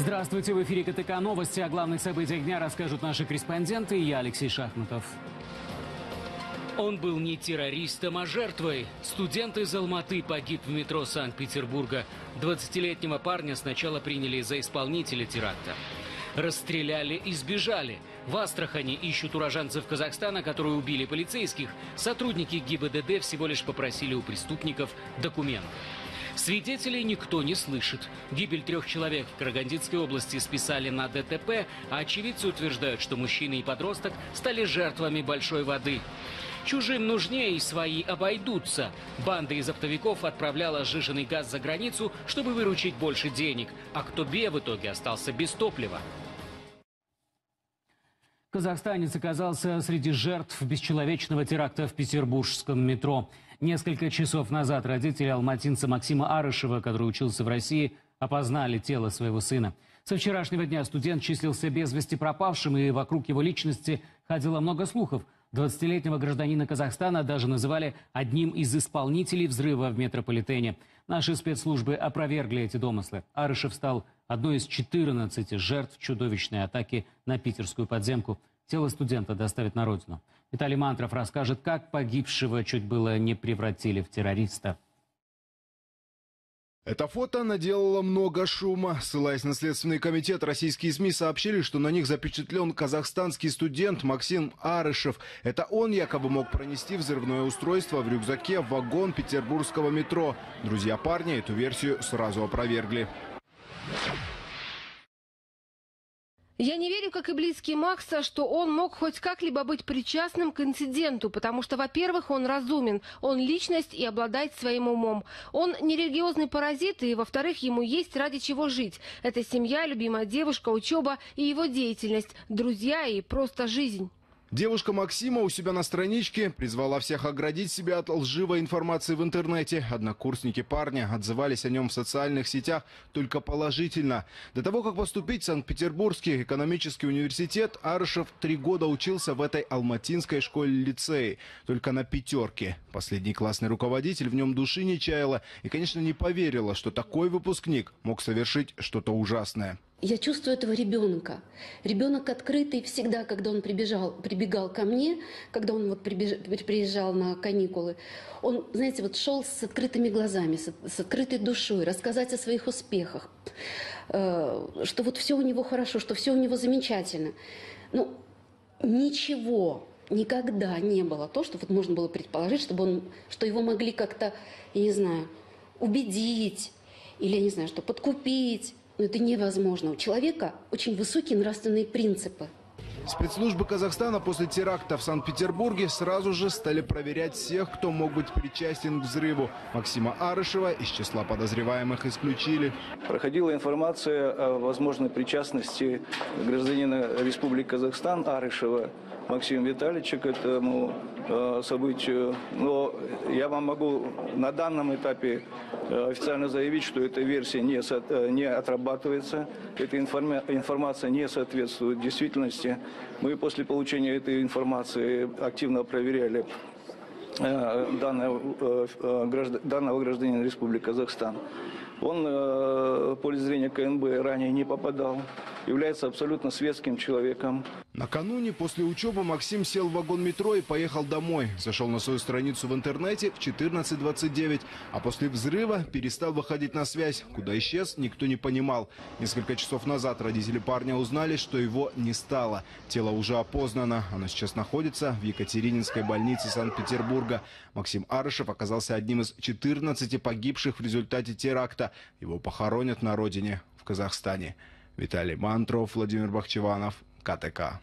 Здравствуйте, в эфире КТК Новости. О главных событиях дня расскажут наши корреспонденты и я, Алексей Шахматов. Он был не террористом, а жертвой. Студент из Алматы погиб в метро Санкт-Петербурга. 20-летнего парня сначала приняли за исполнителя теракта. Расстреляли и сбежали. В Астрахани ищут уроженцев Казахстана, которые убили полицейских. Сотрудники ГИБДД всего лишь попросили у преступников документы. Свидетелей никто не слышит. Гибель 3 человек в Карагандинской области списали на ДТП, а очевидцы утверждают, что мужчина и подросток стали жертвами большой воды. Чужим нужнее и свои обойдутся. Банда из оптовиков отправляла сжиженный газ за границу, чтобы выручить больше денег. А кто в итоге остался без топлива. Казахстанец оказался среди жертв бесчеловечного теракта в петербургском метро. Несколько часов назад родители алматинца Максима Арышева, который учился в России, опознали тело своего сына. Со вчерашнего дня студент числился без вести пропавшим, и вокруг его личности ходило много слухов. 20-летнего гражданина Казахстана даже называли одним из исполнителей взрыва в метрополитене. Наши спецслужбы опровергли эти домыслы. Арышев стал одной из 14 жертв чудовищной атаки на питерскую подземку. Тело студента доставят на родину. Виталий Мантров расскажет, как погибшего чуть было не превратили в террориста. Это фото наделало много шума. Ссылаясь на Следственный комитет, российские СМИ сообщили, что на них запечатлен казахстанский студент Максим Арышев. Это он якобы мог пронести взрывное устройство в рюкзаке в вагон петербургского метро. Друзья парня эту версию сразу опровергли. Я не верю, как и близкие Макса, что он мог хоть как-либо быть причастным к инциденту, потому что, во-первых, он разумен, он личность и обладает своим умом. Он не религиозный паразит, и, во-вторых, ему есть ради чего жить. Это семья, любимая девушка, учеба и его деятельность, друзья и просто жизнь. Девушка Максима у себя на страничке призвала всех оградить себя от лживой информации в интернете. Однокурсники парня отзывались о нем в социальных сетях только положительно. До того, как поступить в Санкт-Петербургский экономический университет, Арышев 3 года учился в этой алматинской школе-лицее. Только на 5. Последний классный руководитель в нем души не чаяла и, конечно, не поверила, что такой выпускник мог совершить что-то ужасное. Я чувствую этого ребенка. Ребенок открытый всегда, когда он прибегал ко мне, когда он приезжал на каникулы. Он, знаете, шел с открытыми глазами, с открытой душой, рассказать о своих успехах, что все у него хорошо, что все у него замечательно. Но ничего никогда не было то, что можно было предположить, что его могли как-то, я не знаю, убедить или, я не знаю, что подкупить. Но это невозможно. У человека очень высокие нравственные принципы. Спецслужбы Казахстана после теракта в Санкт-Петербурге сразу же стали проверять всех, кто мог быть причастен к взрыву. Максима Арышева из числа подозреваемых исключили. Проходила информация о возможной причастности гражданина Республики Казахстан Арышева Максима Витальевича к этому событию. Но я вам могу на данном этапе официально заявить, что эта версия не отрабатывается. Эта информация не соответствует действительности. Мы после получения этой информации активно проверяли данного гражданина Республики Казахстан. Он в поле зрения КНБ ранее не попадал, является абсолютно светским человеком. Накануне после учебы Максим сел в вагон метро и поехал домой. Зашел на свою страницу в интернете в 14:29, а после взрыва перестал выходить на связь. Куда исчез, никто не понимал. Несколько часов назад родители парня узнали, что его не стало. Тело уже опознано. Оно сейчас находится в Екатерининской больнице Санкт-Петербурга. Максим Арышев оказался одним из 14 погибших в результате теракта. Его похоронят на родине, в Казахстане. Виталий Мантров, Владимир Бахчеванов, КТК.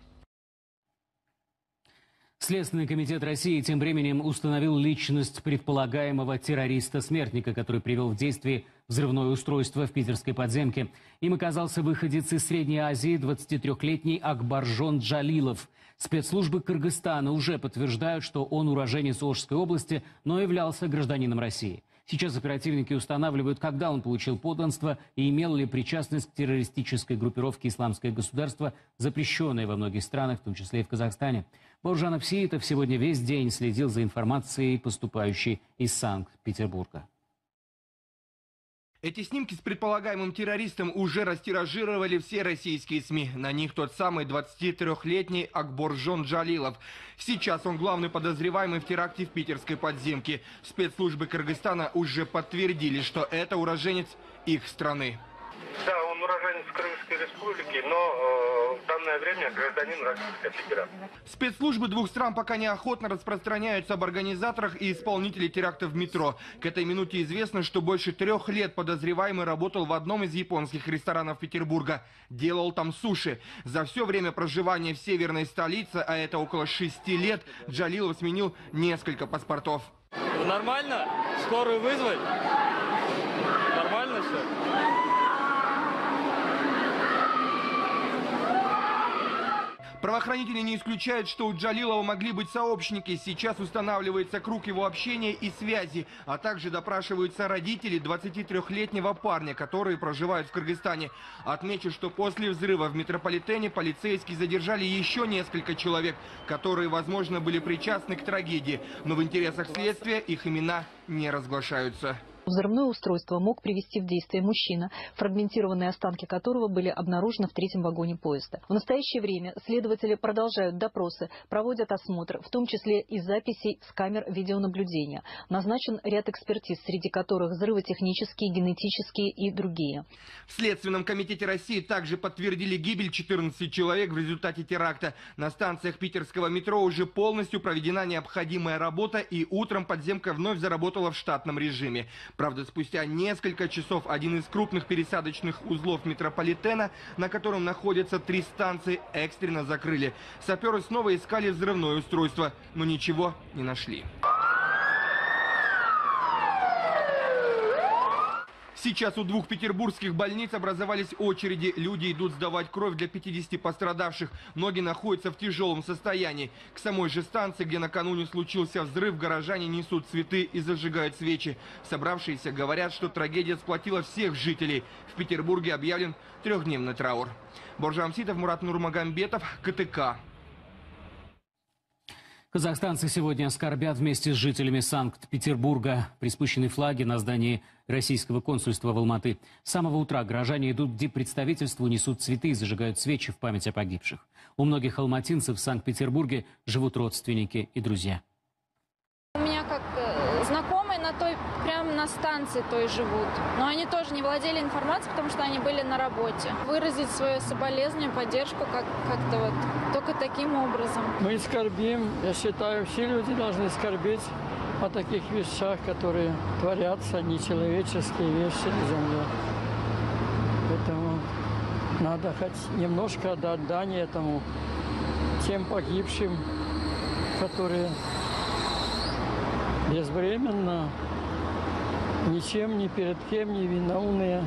Следственный комитет России тем временем установил личность предполагаемого террориста-смертника, который привел в действие взрывное устройство в питерской подземке. Им оказался выходец из Средней Азии, 23-летний Акбаржон Джалилов. Спецслужбы Кыргызстана уже подтверждают, что он уроженец Ошской области, но являлся гражданином России. Сейчас оперативники устанавливают, когда он получил подданство и имел ли причастность к террористической группировке «Исламское государство», запрещенной во многих странах, в том числе и в Казахстане. Бауыржан Апсиитов сегодня весь день следил за информацией, поступающей из Санкт-Петербурга. Эти снимки с предполагаемым террористом уже растиражировали все российские СМИ. На них тот самый 23-летний Акборжон Джалилов. Сейчас он главный подозреваемый в теракте в питерской подземке. Спецслужбы Кыргызстана уже подтвердили, что это уроженец их страны. Да, он уроженец Крымской республики, но в данное время гражданин Российской Федерации. Спецслужбы двух стран пока неохотно распространяются об организаторах и исполнителях терактов в метро. К этой минуте известно, что больше 3 лет подозреваемый работал в одном из японских ресторанов Петербурга. Делал там суши. За все время проживания в северной столице, а это около 6 лет, Джалилов сменил несколько паспортов. Нормально? Скорую вызвать? Нормально все? Правоохранители не исключают, что у Джалилова могли быть сообщники. Сейчас устанавливается круг его общения и связи, а также допрашиваются родители 23-летнего парня, которые проживают в Кыргызстане. Отмечу, что после взрыва в метрополитене полицейские задержали еще несколько человек, которые, возможно, были причастны к трагедии. Но в интересах следствия их имена не разглашаются. Взрывное устройство мог привести в действие мужчина, фрагментированные останки которого были обнаружены в 3-м вагоне поезда. В настоящее время следователи продолжают допросы, проводят осмотр, в том числе и записей с камер видеонаблюдения. Назначен ряд экспертиз, среди которых взрывотехнические, генетические и другие. В Следственном комитете России также подтвердили гибель 14 человек в результате теракта. На станциях питерского метро уже полностью проведена необходимая работа, и утром подземка вновь заработала в штатном режиме. Правда, спустя несколько часов один из крупных пересадочных узлов метрополитена, на котором находятся 3 станции, экстренно закрыли. Саперы снова искали взрывное устройство, но ничего не нашли. Сейчас у 2 петербургских больниц образовались очереди. Люди идут сдавать кровь для 50 пострадавших. Многие находятся в тяжелом состоянии. К самой же станции, где накануне случился взрыв, горожане несут цветы и зажигают свечи. Собравшиеся говорят, что трагедия сплотила всех жителей. В Петербурге объявлен 3-дневный траур. Боржам Ситов, Мурат Нурмагомбетов, КТК. Казахстанцы сегодня скорбят вместе с жителями Санкт-Петербурга. Приспущены флаги на здании российского консульства в Алматы. С самого утра горожане идут к диппредставительству, несут цветы и зажигают свечи в память о погибших. У многих алматинцев в Санкт-Петербурге живут родственники и друзья. У меня как знакомые прямо на станции той живут. Но они тоже не владели информацией, потому что они были на работе. Выразить свое соболезнование, поддержку как-то вот только таким образом. Мы скорбим. Я считаю, все люди должны скорбеть о таких вещах, которые творятся, нечеловеческие вещи на земле. Поэтому надо хоть немножко отдать дань этому, тем погибшим, которые безвременно, ничем, ни перед кем не виновные.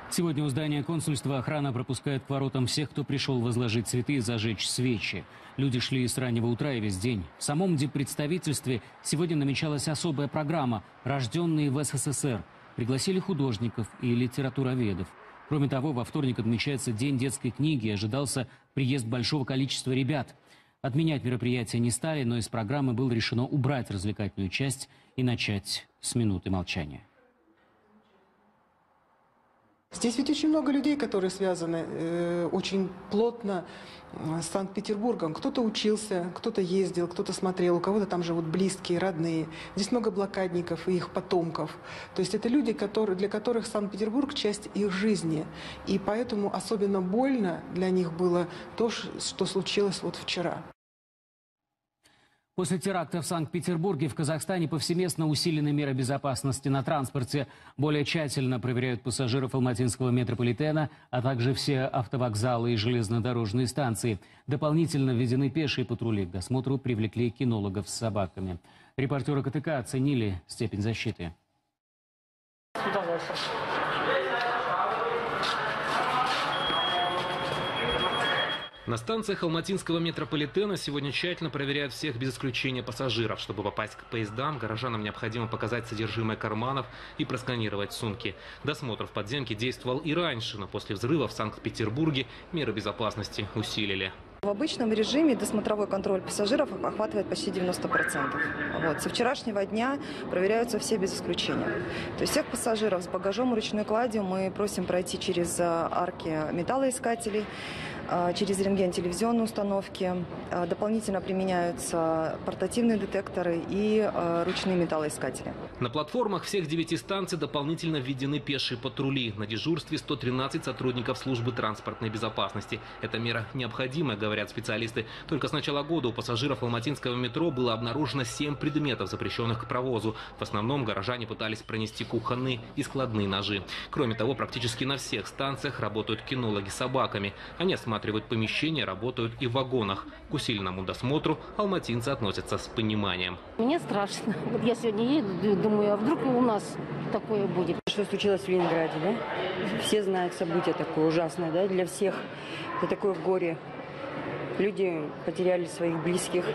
Сегодня у здания консульства охрана пропускает к воротам всех, кто пришел возложить цветы и зажечь свечи. Люди шли с раннего утра и весь день. В самом диппредставительстве сегодня намечалась особая программа «Рожденные в СССР». Пригласили художников и литературоведов. Кроме того, во вторник отмечается День детской книги и ожидался приезд большого количества ребят. Отменять мероприятие не стали, но из программы было решено убрать развлекательную часть и начать с минуты молчания. Здесь ведь очень много людей, которые связаны очень плотно с Санкт-Петербургом. Кто-то учился, кто-то ездил, кто-то смотрел, у кого-то там живут близкие, родные. Здесь много блокадников и их потомков. То есть это люди, для которых Санкт-Петербург – часть их жизни. И поэтому особенно больно для них было то, что случилось вот вчера. После теракта в Санкт-Петербурге в Казахстане повсеместно усилены меры безопасности на транспорте. Более тщательно проверяют пассажиров алматинского метрополитена, а также все автовокзалы и железнодорожные станции. Дополнительно введены пешие патрули. К досмотру привлекли кинологов с собаками. Репортеры КТК оценили степень защиты. На станциях алматинского метрополитена сегодня тщательно проверяют всех без исключения пассажиров. Чтобы попасть к поездам, горожанам необходимо показать содержимое карманов и просканировать сумки. Досмотр в подземке действовал и раньше, но после взрыва в Санкт-Петербурге меры безопасности усилили. В обычном режиме досмотровой контроль пассажиров охватывает почти 90%. Со вчерашнего дня проверяются все без исключения. То есть всех пассажиров с багажом и ручной кладью мы просим пройти через арки металлоискателей, через рентген-телевизионные установки. Дополнительно применяются портативные детекторы и ручные металлоискатели. На платформах всех 9 станций дополнительно введены пешие патрули. На дежурстве 113 сотрудников службы транспортной безопасности. Эта мера необходима, говорят специалисты. Только с начала года у пассажиров алматинского метро было обнаружено 7 предметов, запрещенных к провозу. В основном горожане пытались пронести кухонные и складные ножи. Кроме того, практически на всех станциях работают кинологи с собаками. Они осматривают помещения, работают и в вагонах. К усиленному досмотру алматинцы относятся с пониманием. Мне страшно. Вот я сегодня еду, думаю, а вдруг и у нас такое будет. Что случилось в Ленинграде, да? Все знают событие такое ужасное, да, для всех. Это такое горе. Люди потеряли своих близких.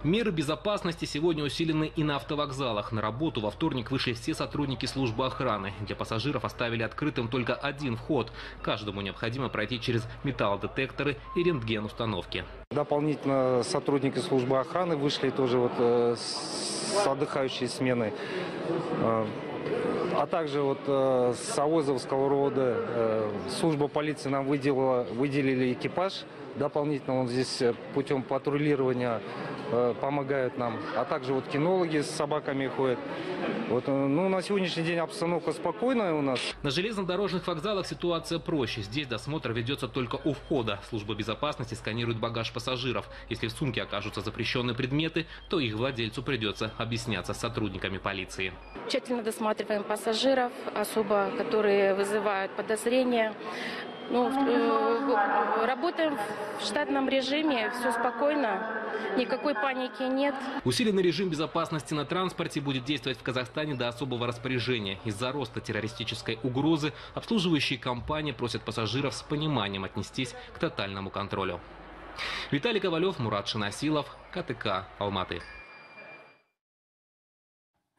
Меры безопасности сегодня усилены и на автовокзалах. На работу во вторник вышли все сотрудники службы охраны. Для пассажиров оставили открытым только один вход. Каждому необходимо пройти через металлодетекторы и рентген-установки. Дополнительно сотрудники службы охраны вышли тоже с отдыхающей смены. А также с Авозовского рода служба полиции нам выделили экипаж. Дополнительно он здесь путем патрулирования помогают нам. А также кинологи с собаками ходят. На сегодняшний день обстановка спокойная у нас. На железнодорожных вокзалах ситуация проще. Здесь досмотр ведется только у входа. Служба безопасности сканирует багаж пассажиров. Если в сумке окажутся запрещенные предметы, то их владельцу придется объясняться с сотрудниками полиции. Тщательно досматриваем пассажиров, особо которые вызывают подозрения. Работаем в штатном режиме, все спокойно, никакой паники нет. Усиленный режим безопасности на транспорте будет действовать в Казахстане до особого распоряжения. Из-за роста террористической угрозы обслуживающие компании просят пассажиров с пониманием отнестись к тотальному контролю. Виталий Ковалев, Мурат Шинасилов, КТК, Алматы.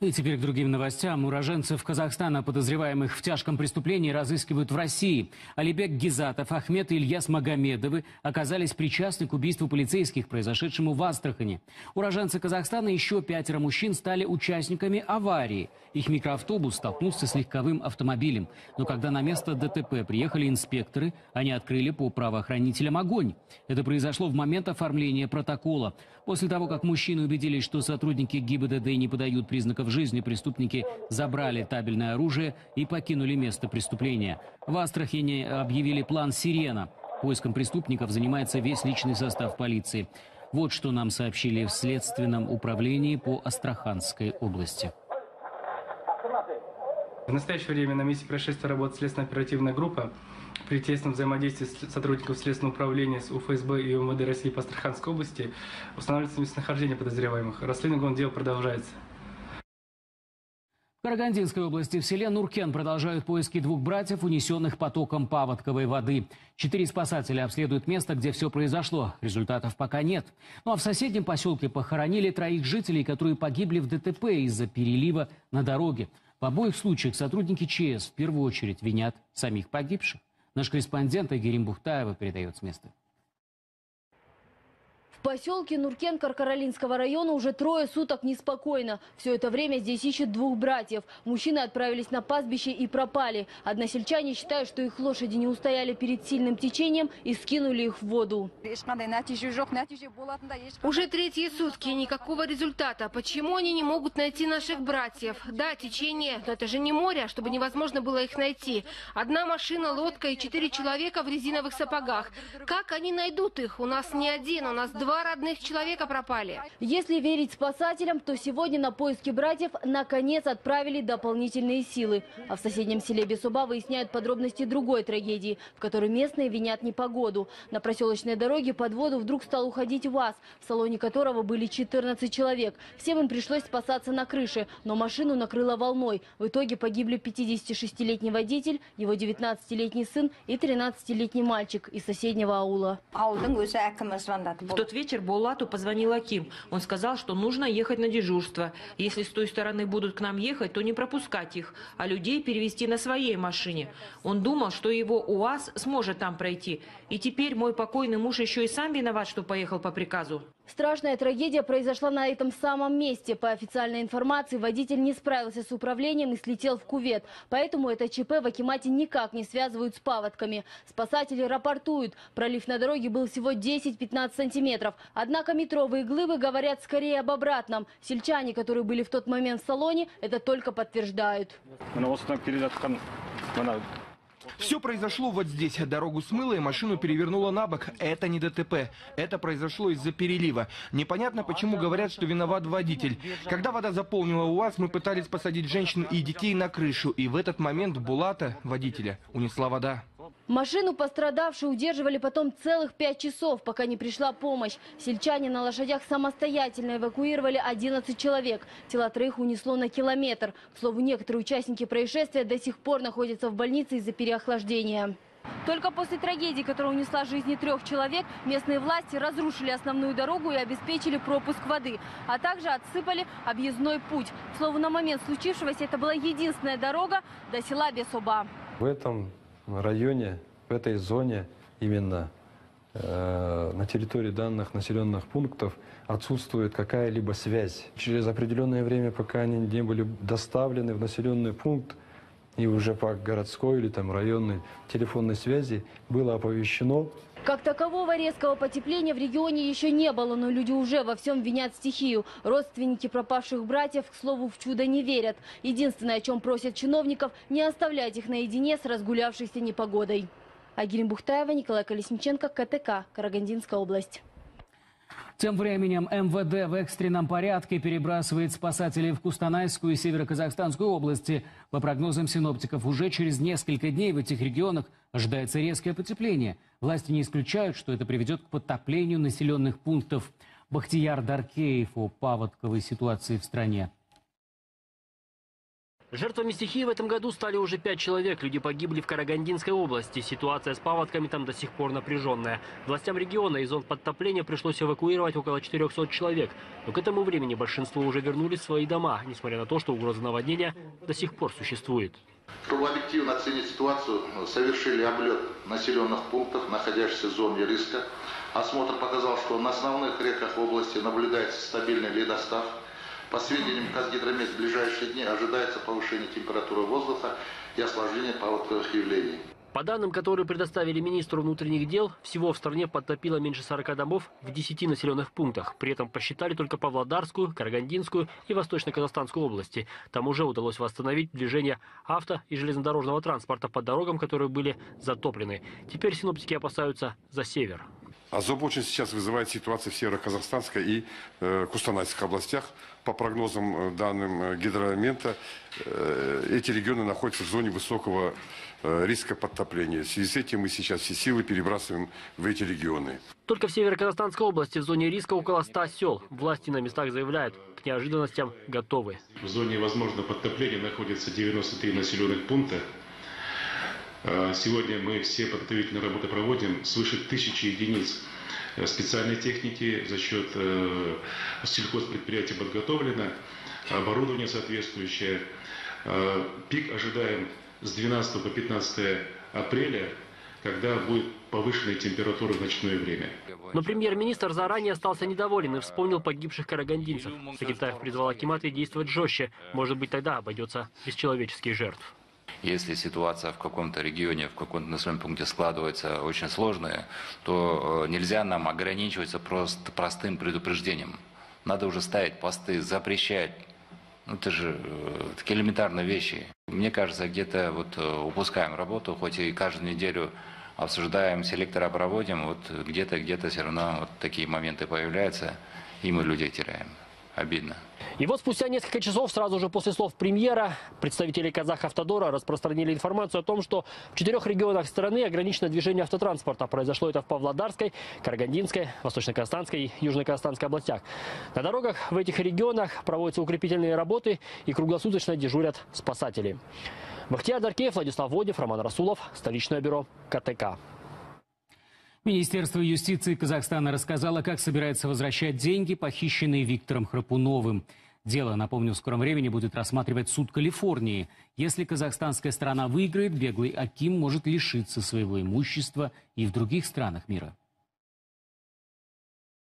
И теперь к другим новостям. Уроженцев Казахстана, подозреваемых в тяжком преступлении, разыскивают в России. Алибек Гизатов, Ахмед и Ильяс Магомедовы оказались причастны к убийству полицейских, произошедшему в Астрахани. Уроженцы Казахстана, еще 5 мужчин, стали участниками аварии. Их микроавтобус столкнулся с легковым автомобилем. Но когда на место ДТП приехали инспекторы, они открыли по правоохранителям огонь. Это произошло в момент оформления протокола. После того, как мужчины убедились, что сотрудники ГИБДД не подают признаков жизни, преступники забрали табельное оружие и покинули место преступления. В Астрахани объявили план «Сирена». Поиском преступников занимается весь личный состав полиции. Вот что нам сообщили в Следственном управлении по Астраханской области. В настоящее время на месте происшествия работает следственно-оперативная группа. При тесном взаимодействии сотрудников Следственного управления с УФСБ и УМВД России по Астраханской области устанавливается местонахождение подозреваемых. Расследование дела продолжается. В Карагандинской области в селе Нуркен продолжают поиски 2 братьев, унесенных потоком паводковой воды. 4 спасателя обследуют место, где все произошло. Результатов пока нет. Ну а в соседнем поселке похоронили 3 жителей, которые погибли в ДТП из-за перелива на дороге. В обоих случаях сотрудники ЧС в первую очередь винят самих погибших. Наш корреспондент Айгерим Бухтаева передает с места. В поселке Нуркен Каркаралинского района уже 3 суток неспокойно. Все это время здесь ищут 2 братьев. Мужчины отправились на пастбище и пропали. Односельчане считают, что их лошади не устояли перед сильным течением и скинули их в воду. Уже 3 сутки, никакого результата. Почему они не могут найти наших братьев? Да, течение, но это же не море, чтобы невозможно было их найти. 1 машина, лодка и 4 человека в резиновых сапогах. Как они найдут их? У нас не 1, у нас 2 родных человека пропали. Если верить спасателям, то сегодня на поиски братьев наконец отправили дополнительные силы. А в соседнем селе Бесуба выясняют подробности другой трагедии, в которой местные винят непогоду. На проселочной дороге под воду вдруг стал уходить ВАЗ, в салоне которого были 14 человек. Всем им пришлось спасаться на крыше, но машину накрыло волной. В итоге погибли 56-летний водитель, его 19-летний сын и 13-летний мальчик из соседнего аула. В тот вечер Булату позвонил Аким. Он сказал, что нужно ехать на дежурство. Если с той стороны будут к нам ехать, то не пропускать их, а людей перевезти на своей машине. Он думал, что его УАЗ сможет там пройти. И теперь мой покойный муж еще и сам виноват, что поехал по приказу. Страшная трагедия произошла на этом самом месте. По официальной информации, водитель не справился с управлением и слетел в кювет. Поэтому это ЧП в Акимате никак не связывают с паводками. Спасатели рапортуют, пролив на дороге был всего 10-15 сантиметров. Однако метровые глыбы говорят скорее об обратном. Сельчане, которые были в тот момент в салоне, это только подтверждают. Все произошло вот здесь. Дорогу смыло и машину перевернуло на бок. Это не ДТП. Это произошло из-за перелива. Непонятно, почему говорят, что виноват водитель. Когда вода заполнила УАЗ, мы пытались посадить женщин и детей на крышу. И в этот момент Булата, водителя, унесла вода. Машину пострадавшие удерживали потом целых 5 часов, пока не пришла помощь. Сельчане на лошадях самостоятельно эвакуировали 11 человек. Тела 3 унесло на километр. К слову, некоторые участники происшествия до сих пор находятся в больнице из-за переохлаждения. Только после трагедии, которая унесла жизни 3 человек, местные власти разрушили основную дорогу и обеспечили пропуск воды, а также отсыпали объездной путь. К слову, на момент случившегося это была единственная дорога до села Бесоба. В этом районе, в этой зоне, именно на территории данных населенных пунктов отсутствует какая-либо связь. Через определенное время, пока они не были доставлены в населенный пункт, и уже по городской или там районной телефонной связи было оповещено. Как такового резкого потепления в регионе еще не было, но люди уже во всем винят стихию. Родственники пропавших братьев, к слову, в чудо не верят. Единственное, о чем просят чиновников, не оставлять их наедине с разгулявшейся непогодой. Агирин Бухтаева, Николай Колесниченко, КТК, Карагандинская область. Тем временем МВД в экстренном порядке перебрасывает спасателей в Кустанайскую и Северо-Казахстанскую области. По прогнозам синоптиков, уже через несколько дней в этих регионах ожидается резкое потепление. Власти не исключают, что это приведет к подтоплению населенных пунктов. Бахтияр Даркеев о паводковой ситуации в стране. Жертвами стихии в этом году стали уже 5 человек. Люди погибли в Карагандинской области. Ситуация с паводками там до сих пор напряженная. Властям региона из зон подтопления пришлось эвакуировать около 400 человек. Но к этому времени большинство уже вернулись в свои дома, несмотря на то, что угроза наводнения до сих пор существует. Чтобы объективно оценить ситуацию, совершили облет населенных пунктов, находящихся в зоне риска. Осмотр показал, что на основных реках области наблюдается стабильный ледостав. По сведениям Казгидромет, в ближайшие дни ожидается повышение температуры воздуха и осложнение паводковых явлений. По данным, которые предоставили министру внутренних дел, всего в стране подтопило меньше 40 домов в 10 населенных пунктах. При этом посчитали только Павлодарскую, Карагандинскую и Восточно-Казахстанскую области. Там уже удалось восстановить движение авто- и железнодорожного транспорта по дорогам, которые были затоплены. Теперь синоптики опасаются за север. Озабоченность сейчас вызывает ситуация в Северо-Казахстанской и Кустанайских областях. По прогнозам данным Гидромета, эти регионы находятся в зоне высокого риска подтопления. В связи с этим мы сейчас все силы перебрасываем в эти регионы. Только в Северо-Казахстанской области в зоне риска около 100 сел. Власти на местах заявляют, к неожиданностям готовы. В зоне возможного подтопления находится 93 населенных пункта. Сегодня мы все подготовительные работы проводим. Свыше 1000 единиц специальной техники за счет сельхозпредприятий подготовлено, оборудование соответствующее. Пик ожидаем с 12 по 15 апреля, когда будет повышенная температура в ночное время. Но премьер-министр заранее остался недоволен и вспомнил погибших карагандинцев. Сагитаев призвал акиматы действовать жестче. Может быть, тогда обойдется без человеческих жертв. Если ситуация в каком-то регионе, в каком-то населенном пункте складывается очень сложная, то нельзя нам ограничиваться просто простым предупреждением. Надо уже ставить посты, запрещать. Это же такие элементарные вещи. Мне кажется, где-то вот упускаем работу, хоть и каждую неделю обсуждаем, селектора проводим, вот где-то все равно вот такие моменты появляются, и мы людей теряем. Обидно. И вот спустя несколько часов, сразу же после слов премьера, представители Казахавтодора распространили информацию о том, что в 4 регионах страны ограничено движение автотранспорта. Произошло это в Павлодарской, Карагандинской, Восточно-Казахстанской и Южно-Казахстанской областях. На дорогах в этих регионах проводятся укрепительные работы и круглосуточно дежурят спасатели. Бахтияр Даркеев, Владислав Водев, Роман Расулов, Столичное бюро, КТК. Министерство юстиции Казахстана рассказало, как собирается возвращать деньги, похищенные Виктором Храпуновым. Дело, напомню, в скором времени будет рассматривать суд Калифорнии. Если казахстанская сторона выиграет, беглый Аким может лишиться своего имущества и в других странах мира.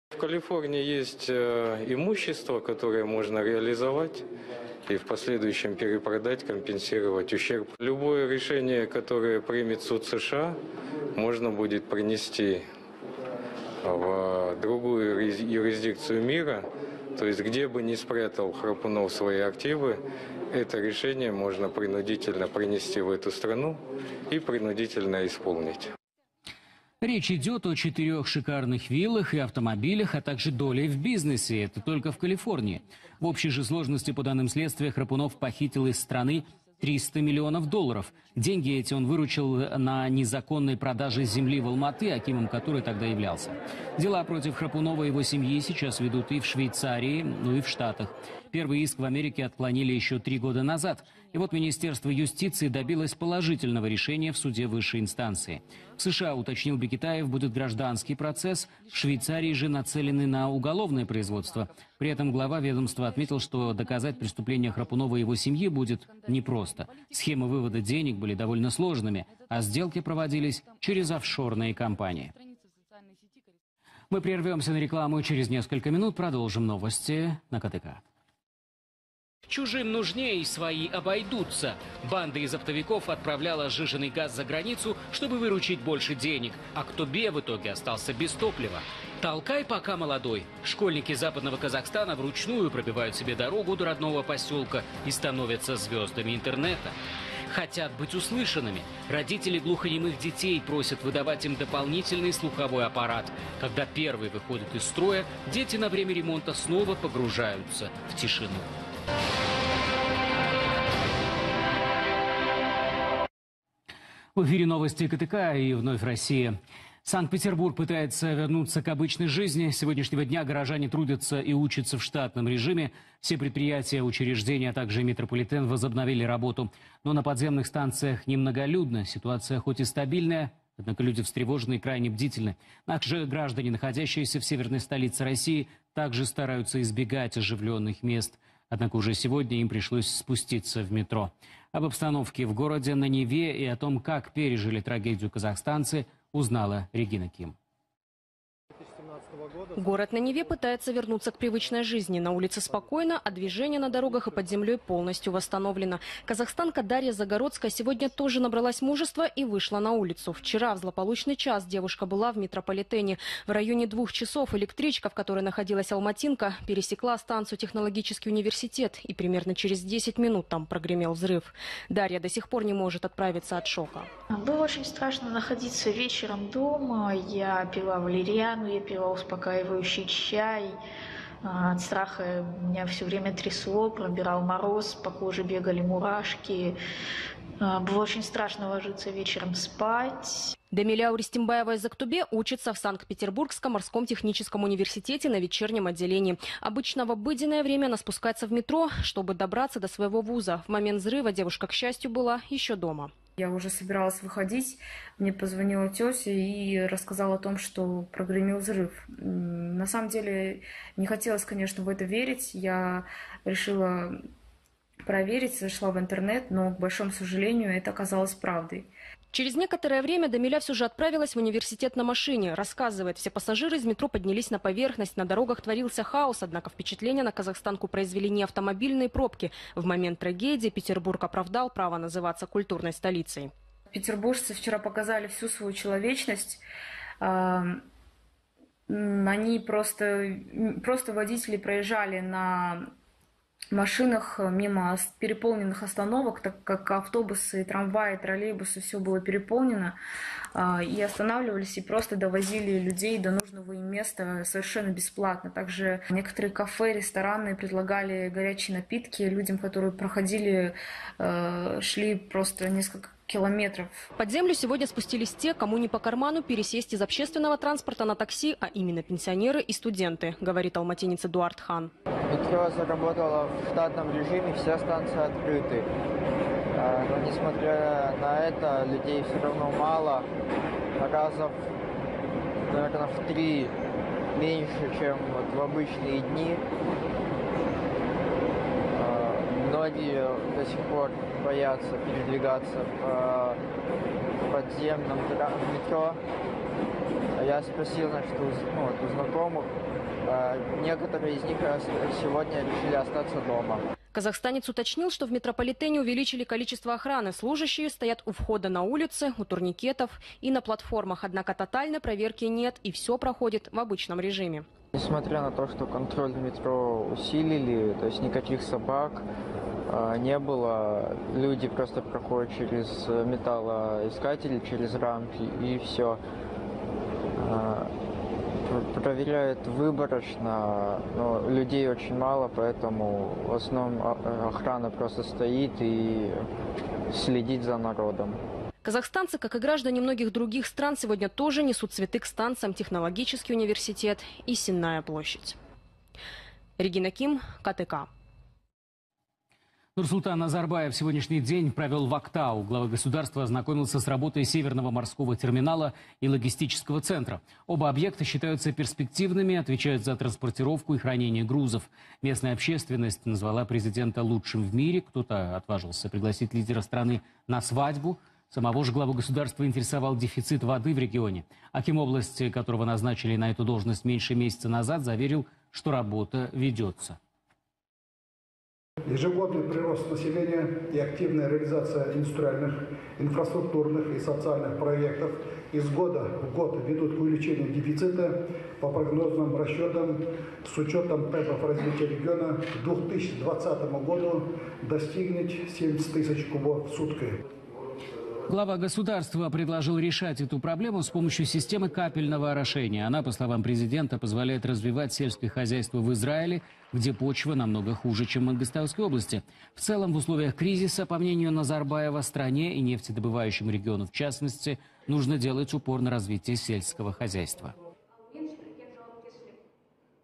В Калифорнии есть имущество, которое можно реализовать и в последующем перепродать, компенсировать ущерб. Любое решение, которое примет суд США, можно будет принести в другую юрисдикцию мира. То есть, где бы ни спрятал Храпунов свои активы, это решение можно принудительно принести в эту страну и принудительно исполнить. Речь идет о 4 шикарных виллах и автомобилях, а также долей в бизнесе. Это только в Калифорнии. В общей же сложности, по данным следствия, Храпунов похитил из страны $300 миллионов. Деньги эти он выручил на незаконной продаже земли в Алматы, акимом которой тогда являлся. Дела против Храпунова и его семьи сейчас ведут и в Швейцарии, и в Штатах. Первый иск в Америке отклонили еще 3 года назад. И вот Министерство юстиции добилось положительного решения в суде высшей инстанции. В США, уточнил Бекетаев, будет гражданский процесс. В Швейцарии же нацелены на уголовное производство. При этом глава ведомства отметил, что доказать преступление Храпунова и его семьи будет непросто. Схемы вывода денег были довольно сложными, а сделки проводились через офшорные компании. Мы прервемся на рекламу и через несколько минут продолжим новости на КТК. Чужим нужнее, и свои обойдутся. Банда из оптовиков отправляла сжиженный газ за границу, чтобы выручить больше денег. А кто бе в итоге остался без топлива. Толкай пока молодой. Школьники западного Казахстана вручную пробивают себе дорогу до родного поселка и становятся звездами интернета. Хотят быть услышанными. Родители глухонемых детей просят выдавать им дополнительный слуховой аппарат. Когда первый выходит из строя, дети на время ремонта снова погружаются в тишину. В эфире новости КТК и вновь Россия. Санкт-Петербург пытается вернуться к обычной жизни. С сегодняшнего дня горожане трудятся и учатся в штатном режиме. Все предприятия, учреждения, а также метрополитен возобновили работу. Но на подземных станциях немноголюдно. Ситуация хоть и стабильная, однако люди встревожены и крайне бдительны. Также граждане, находящиеся в северной столице России, также стараются избегать оживленных мест. Однако уже сегодня им пришлось спуститься в метро. Об обстановке в городе, на Неве и о том, как пережили трагедию казахстанцы, узнала Регина Ким. Город на Неве пытается вернуться к привычной жизни. На улице спокойно, а движение на дорогах и под землей полностью восстановлено. Казахстанка Дарья Загородская сегодня тоже набралась мужества и вышла на улицу. Вчера в злополучный час девушка была в метрополитене. В районе 2 часов электричка, в которой находилась алматинка, пересекла станцию «Технологический университет». И примерно через 10 минут там прогремел взрыв. Дарья до сих пор не может отправиться от шока. Было очень страшно находиться вечером дома. Я пила валериану, я пила успокаивающий чай. От страха меня все время трясло, пробирал мороз, по коже бегали мурашки. Было очень страшно ложиться вечером спать. Демиля Уристимбаева из Актубе учится в Санкт-Петербургском морском техническом университете на вечернем отделении. Обычно в обыденное время она спускается в метро, чтобы добраться до своего вуза. В момент взрыва девушка, к счастью, была еще дома. Я уже собиралась выходить, мне позвонила тетя и рассказала о том, что прогремел взрыв. На самом деле не хотелось, конечно, в это верить. Я решила проверить, зашла в интернет, но, к большому сожалению, это оказалось правдой. Через некоторое время Дамиля все же отправилась в университет на машине. Рассказывает, все пассажиры из метро поднялись на поверхность. На дорогах творился хаос, однако впечатление на казахстанку произвели не автомобильные пробки. В момент трагедии Петербург оправдал право называться культурной столицей. Петербуржцы вчера показали всю свою человечность. Они просто водители проезжали на машинах мимо переполненных остановок, так как автобусы, трамваи, троллейбусы, все было переполнено, и останавливались и просто довозили людей до нужного им места совершенно бесплатно. Также некоторые кафе, рестораны предлагали горячие напитки людям, которые проходили, шли просто несколько километров. Под землю сегодня спустились те, кому не по карману пересесть из общественного транспорта на такси, а именно пенсионеры и студенты, говорит алматинец Эдуард Хан. Метро заработало в штатном режиме, все станции открыты. Но несмотря на это, людей все равно мало. Показов наверное, в 3 меньше, чем вот в обычные дни. Многие до сих пор боятся передвигаться по подземным метро. Я спросил, значит, у знакомых, некоторые из них сегодня решили остаться дома. Казахстанец уточнил, что в метрополитене увеличили количество охраны. Служащие стоят у входа на улице, у турникетов и на платформах. Однако тотальной проверки нет, и все проходит в обычном режиме. Несмотря на то, что контроль в метро усилили, то есть никаких собак не было, люди просто проходят через металлоискатели, через рамки, и все. Проверяют выборочно, но людей очень мало, поэтому в основном охрана просто стоит и следит за народом. Казахстанцы, как и граждане многих других стран, сегодня тоже несут цветы к станциям Технологический университет и Сенная площадь. Регина Ким, КТК. Нурсултан Назарбаев в сегодняшний день провел в Актау. Глава государства ознакомился с работой Северного морского терминала и логистического центра. Оба объекта считаются перспективными, отвечают за транспортировку и хранение грузов. Местная общественность назвала президента лучшим в мире. Кто-то отважился пригласить лидера страны на свадьбу. Самого же главу государства интересовал дефицит воды в регионе. Аким области, которого назначили на эту должность меньше месяца назад, заверил, что работа ведется. Ежегодный прирост населения и активная реализация индустриальных, инфраструктурных и социальных проектов из года в год ведут к увеличению дефицита по прогнозным расчетам с учетом темпов развития региона к 2020 году достигнет 70 тысяч кубов в сутки. Глава государства предложил решать эту проблему с помощью системы капельного орошения. Она, по словам президента, позволяет развивать сельское хозяйство в Израиле, где почва намного хуже, чем в Мангостауской области. В целом, в условиях кризиса, по мнению Назарбаева, стране и нефтедобывающему региону в частности, нужно делать упор на развитие сельского хозяйства.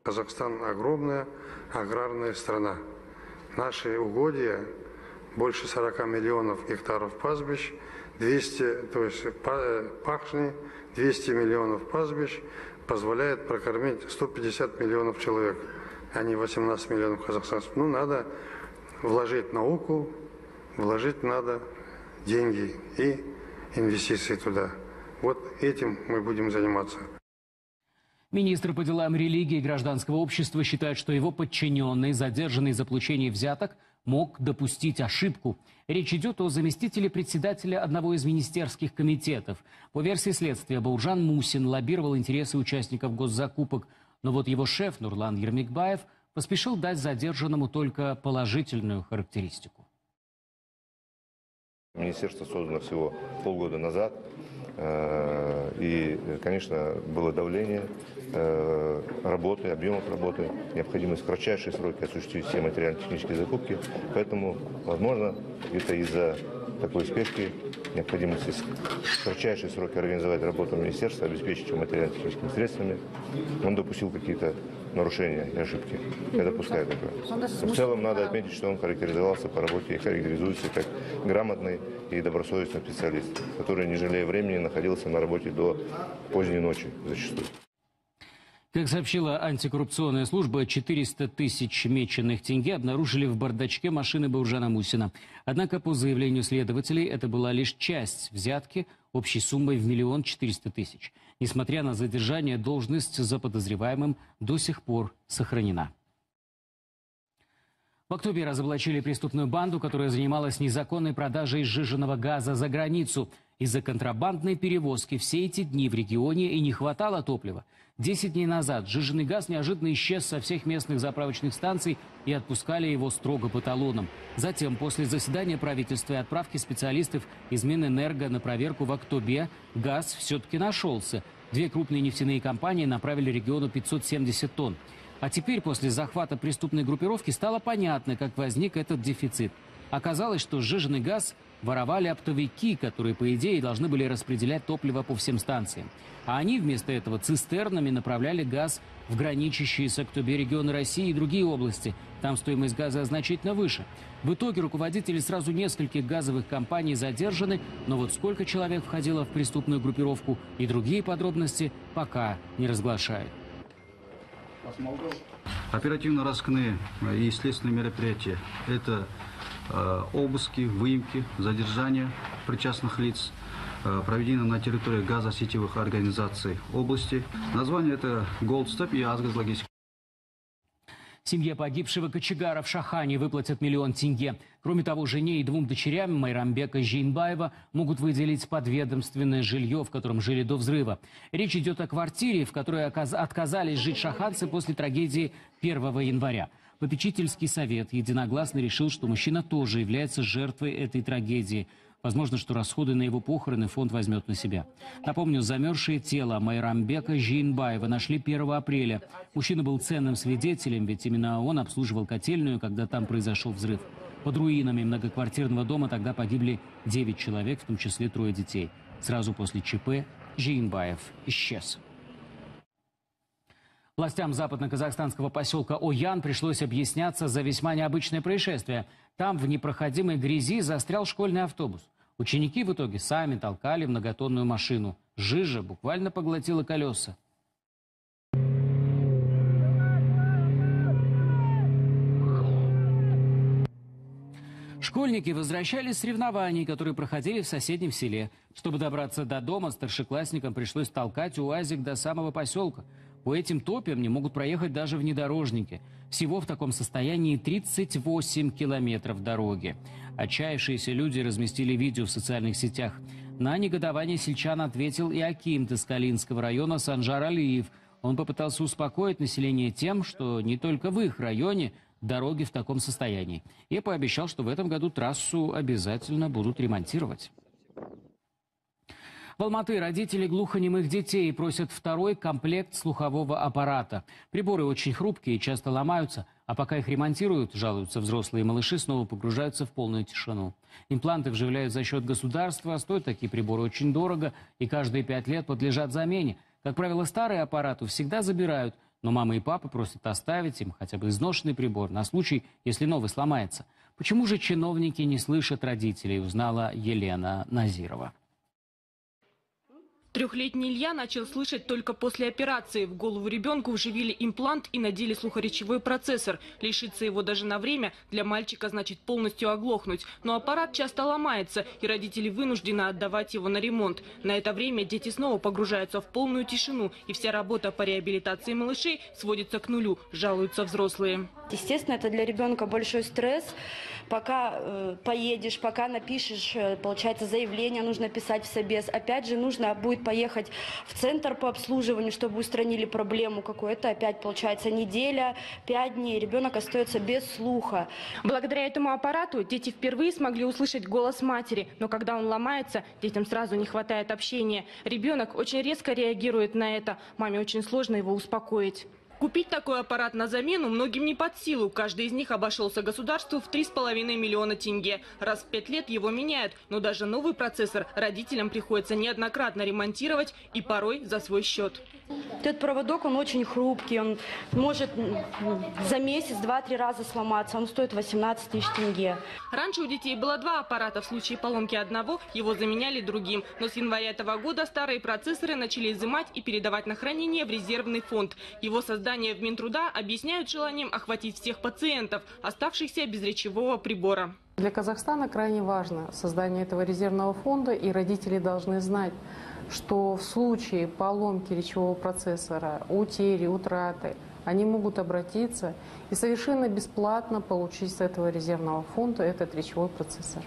Казахстан огромная аграрная страна. Наши угодья больше 40 миллионов гектаров пастбищ, 200, то есть пахни, 200 миллионов пастбищ позволяет прокормить 150 миллионов человек, а не 18 миллионов казахстанцев. Ну, надо вложить науку, вложить надо деньги и инвестиции туда. Вот этим мы будем заниматься. Министр по делам религии и гражданского общества считает, что его подчиненный, задержанный за получение взяток, мог допустить ошибку. Речь идет о заместителе председателя одного из министерских комитетов. По версии следствия, Бауыржан Мусин лоббировал интересы участников госзакупок. Но вот его шеф Нурлан Ермекбаев поспешил дать задержанному только положительную характеристику. Министерство создано всего полгода назад. И, конечно, было давление работы, объемов работы, необходимость в кратчайшие сроки осуществить все материально-технические закупки. Поэтому, возможно, это из-за такой спешки, необходимости в кратчайшие сроки организовать работу министерства, обеспечить его материально-техническими средствами, он допустил какие-то нарушения и ошибки. Я допускаю такое. Но в целом надо отметить, что он характеризовался по работе и характеризуется как грамотный и добросовестный специалист, который, не жалея времени, находился на работе до поздней ночи зачастую. Как сообщила антикоррупционная служба, 400 тысяч меченых тенге обнаружили в бардачке машины Бауыржана Мусина. Однако, по заявлению следователей, это была лишь часть взятки общей суммой в 1 400 000. Несмотря на задержание, должность за подозреваемым до сих пор сохранена. В Актобе разоблачили преступную банду, которая занималась незаконной продажей сжиженного газа за границу. Из-за контрабандной перевозки все эти дни в регионе и не хватало топлива. 10 дней назад сжиженный газ неожиданно исчез со всех местных заправочных станций и отпускали его строго по талонам. Затем, после заседания правительства и отправки специалистов из Минэнерго на проверку в Актобе, газ все-таки нашелся. 2 крупные нефтяные компании направили региону 570 тонн. А теперь, после захвата преступной группировки, стало понятно, как возник этот дефицит. Оказалось, что сжиженный газ воровали оптовики, которые, по идее, должны были распределять топливо по всем станциям. А они вместо этого цистернами направляли газ в граничащие с Актобе регионы России и другие области. Там стоимость газа значительно выше. В итоге руководители сразу нескольких газовых компаний задержаны, но вот сколько человек входило в преступную группировку и другие подробности пока не разглашают. Оперативно-розыскные и следственные мероприятия – это обыски, выемки, задержания причастных лиц, проведены на территории газосетевых организаций области. Название – это «Голдстеп» и «Азгазлогистика». Семье погибшего кочегара в Шахане выплатят $1 000 000. Кроме того, жене и 2 дочерям Майрамбека Жейнбаева могут выделить подведомственное жилье, в котором жили до взрыва. Речь идет о квартире, в которой отказались жить шаханцы после трагедии 1 января. Попечительский совет единогласно решил, что мужчина тоже является жертвой этой трагедии. Возможно, что расходы на его похороны фонд возьмет на себя. Напомню, замерзшее тело Майрамбека Жейнбаева нашли 1 апреля. Мужчина был ценным свидетелем, ведь именно он обслуживал котельную, когда там произошел взрыв. Под руинами многоквартирного дома тогда погибли 9 человек, в том числе 3 детей. Сразу после ЧП Жейнбаев исчез. Властям западно-казахстанского поселка Оян пришлось объясняться за весьма необычное происшествие. Там в непроходимой грязи застрял школьный автобус. Ученики в итоге сами толкали многотонную машину. Жижа буквально поглотила колеса. Школьники возвращались с соревнований, которые проходили в соседнем селе. Чтобы добраться до дома, старшеклассникам пришлось толкать УАЗик до самого поселка. По этим топям не могут проехать даже внедорожники. Всего в таком состоянии 38 километров дороги. Отчаявшиеся люди разместили видео в социальных сетях. На негодование сельчан ответил и аким Таскалинского района Санжар Алиев. Он попытался успокоить население тем, что не только в их районе дороги в таком состоянии. И пообещал, что в этом году трассу обязательно будут ремонтировать. В Алматы родители глухонемых детей просят 2-й комплект слухового аппарата. Приборы очень хрупкие и часто ломаются, а пока их ремонтируют, жалуются взрослые малыши, снова погружаются в полную тишину. Импланты вживляют за счет государства, стоят такие приборы очень дорого и каждые 5 лет подлежат замене. Как правило, старые аппараты всегда забирают, но мамы и папы просят оставить им хотя бы изношенный прибор на случай, если новый сломается. Почему же чиновники не слышат родителей, узнала Елена Назирова. 3-летний Илья начал слышать только после операции. В голову ребенку вживили имплант и надели слухоречевой процессор. Лишиться его даже на время для мальчика значит полностью оглохнуть. Но аппарат часто ломается, и родители вынуждены отдавать его на ремонт. На это время дети снова погружаются в полную тишину, и вся работа по реабилитации малышей сводится к нулю, жалуются взрослые. Естественно, это для ребенка большой стресс. Пока поедешь, пока напишешь, получается, заявление нужно писать в собес. Опять же, нужно будет поехать в центр по обслуживанию, чтобы устранили проблему какую-то. Опять, получается, неделя, 5 дней. Ребенок остается без слуха. Благодаря этому аппарату дети впервые смогли услышать голос матери. Но когда он ломается, детям сразу не хватает общения. Ребенок очень резко реагирует на это. Маме очень сложно его успокоить. Купить такой аппарат на замену многим не под силу. Каждый из них обошелся государству в 3,5 миллиона тенге. Раз в 5 лет его меняют. Но даже новый процессор родителям приходится неоднократно ремонтировать и порой за свой счет. Этот проводок, он очень хрупкий. Он может за месяц 2-3 раза сломаться. Он стоит 18 тысяч тенге. Раньше у детей было 2 аппарата. В случае поломки одного его заменяли другим. Но с января этого года старые процессоры начали изымать и передавать на хранение в резервный фонд. Его создание в Минтруда объясняют желанием охватить всех пациентов, оставшихся без речевого прибора. Для Казахстана крайне важно создание этого резервного фонда, и родители должны знать, что в случае поломки речевого процессора, утери, утраты, они могут обратиться и совершенно бесплатно получить с этого резервного фонда этот речевой процессор.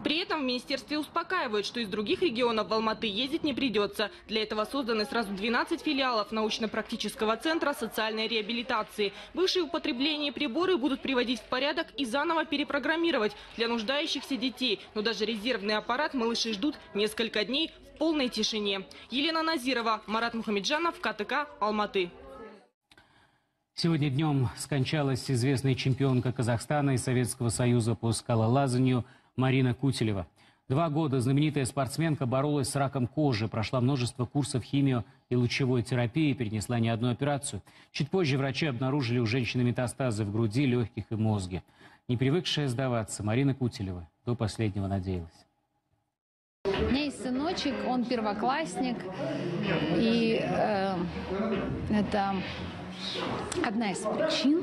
При этом в министерстве успокаивают, что из других регионов в Алматы ездить не придется. Для этого созданы сразу 12 филиалов научно-практического центра социальной реабилитации. Бывшие в употреблении приборы будут приводить в порядок и заново перепрограммировать для нуждающихся детей. Но даже резервный аппарат малыши ждут несколько дней в полной тишине. Елена Назирова, Марат Мухамеджанов, КТК, Алматы. Сегодня днем скончалась известная чемпионка Казахстана и Советского Союза по скалолазанию Марина Кутелева. 2 года знаменитая спортсменка боролась с раком кожи, прошла множество курсов химио- и лучевой терапии, перенесла не одну операцию. Чуть позже врачи обнаружили у женщины метастазы в груди, легких и мозге. Не привыкшая сдаваться, Марина Кутелева до последнего надеялась. У меня есть сыночек, он первоклассник, и это одна из причин.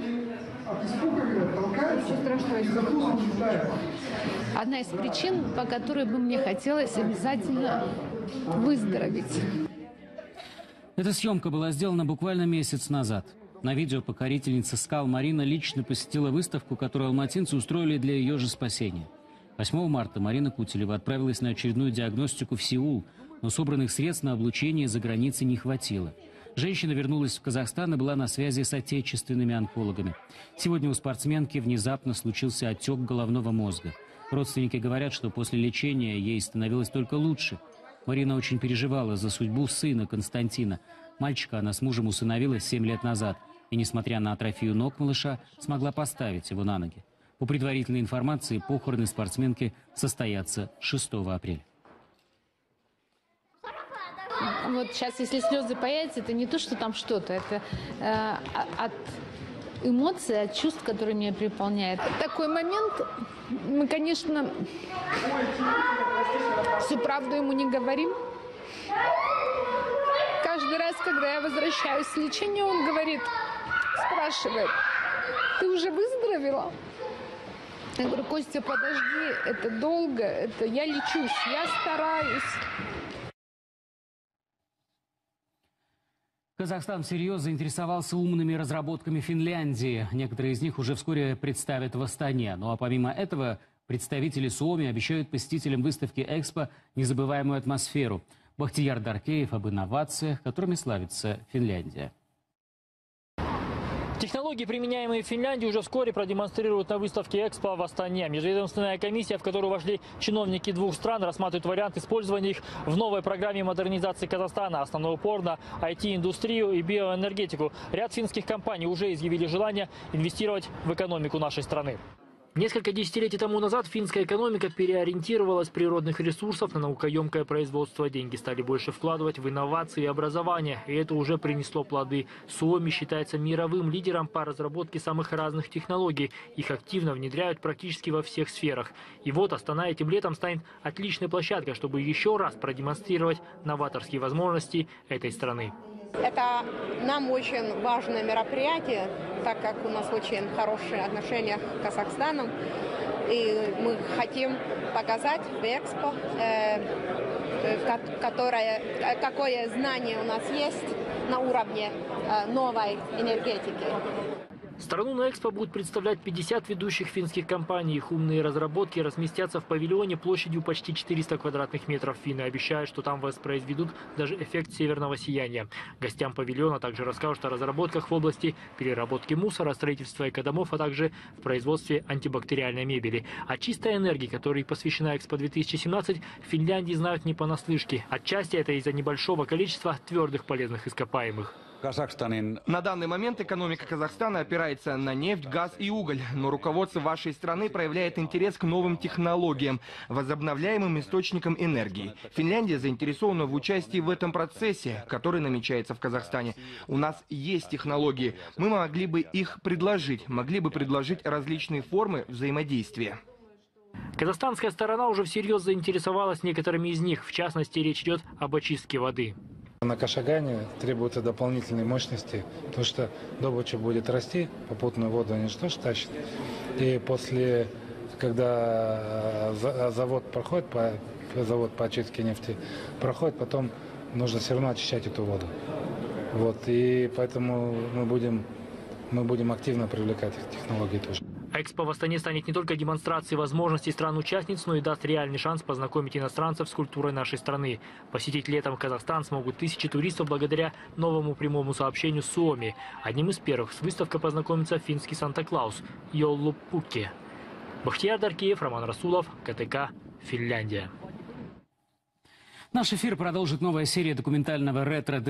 Одна из причин, по которой бы мне хотелось обязательно выздороветь. Эта съемка была сделана буквально месяц назад. На видео покорительница скал Марина лично посетила выставку, которую алматинцы устроили для ее же спасения. 8 марта Марина Кутелева отправилась на очередную диагностику в Сеул, но собранных средств на облучение за границей не хватило. Женщина вернулась в Казахстан и была на связи с отечественными онкологами. Сегодня у спортсменки внезапно случился отек головного мозга. Родственники говорят, что после лечения ей становилось только лучше. Марина очень переживала за судьбу сына Константина. Мальчика она с мужем усыновила 7 лет назад. И, несмотря на атрофию ног малыша, смогла поставить его на ноги. По предварительной информации, похороны спортсменки состоятся 6 апреля. Вот сейчас, если слезы появятся, это не то, что там что-то, это от эмоций, от чувств, которые меня переполняют. В такой момент мы, конечно, всю правду ему не говорим. Каждый раз, когда я возвращаюсь с лечения, он говорит, спрашивает, ты уже выздоровела? Я говорю, Костя, подожди, это долго, это я лечусь, я стараюсь. Казахстан всерьез заинтересовался умными разработками Финляндии. Некоторые из них уже вскоре представят в Астане. Ну а помимо этого, представители Suomi обещают посетителям выставки «Экспо» незабываемую атмосферу. Бахтияр Даркеев об инновациях, которыми славится Финляндия. Технологии, применяемые в Финляндии, уже вскоре продемонстрируют на выставке «Экспо» в Астане. Межведомственная комиссия, в которую вошли чиновники 2 стран, рассматривает вариант использования их в новой программе модернизации Казахстана. Основной упор на IT-индустрию и биоэнергетику. Ряд финских компаний уже изъявили желание инвестировать в экономику нашей страны. Несколько десятилетий тому назад финская экономика переориентировалась с природных ресурсов на наукоемкое производство. Деньги стали больше вкладывать в инновации и образование. И это уже принесло плоды. Suomi считается мировым лидером по разработке самых разных технологий. Их активно внедряют практически во всех сферах. И вот Астана этим летом станет отличной площадкой, чтобы еще раз продемонстрировать новаторские возможности этой страны. Это нам очень важное мероприятие, так как у нас очень хорошие отношения с Казахстаном. И мы хотим показать в Экспо, какое знание у нас есть на уровне новой энергетики. Страну на Экспо будут представлять 50 ведущих финских компаний. Их умные разработки разместятся в павильоне площадью почти 400 квадратных метров. Финны обещают, что там воспроизведут даже эффект северного сияния. Гостям павильона также расскажут о разработках в области переработки мусора, строительства экодомов, а также в производстве антибактериальной мебели. О чистой энергии, которой посвящена Экспо 2017, в Финляндии знают не понаслышке. Отчасти это из-за небольшого количества твердых полезных ископаемых. На данный момент экономика Казахстана опирается на нефть, газ и уголь. Но руководство вашей страны проявляет интерес к новым технологиям, возобновляемым источникам энергии. Финляндия заинтересована в участии в этом процессе, который намечается в Казахстане. У нас есть технологии. Мы могли бы их предложить, различные формы взаимодействия. Казахстанская сторона уже всерьез заинтересовалась некоторыми из них. В частности, речь идет об очистке воды. На Кашагане требуются дополнительные мощности, потому что добыча будет расти, попутную воду они же тоже тащат. И после, когда завод проходит, завод по очистке нефти проходит, потом нужно все равно очищать эту воду. Вот, и поэтому мы будем активно привлекать их технологии тоже. Экспо в Астане станет не только демонстрацией возможностей стран-участниц, но и даст реальный шанс познакомить иностранцев с культурой нашей страны. Посетить летом Казахстан смогут тысячи туристов благодаря новому прямому сообщению с Suomi. Одним из первых с выставкой познакомится финский Санта-Клаус Йоллупуки. Бахтияр Даркеев, Роман Расулов, КТК, Финляндия. Наш эфир продолжит новая серия документального ретро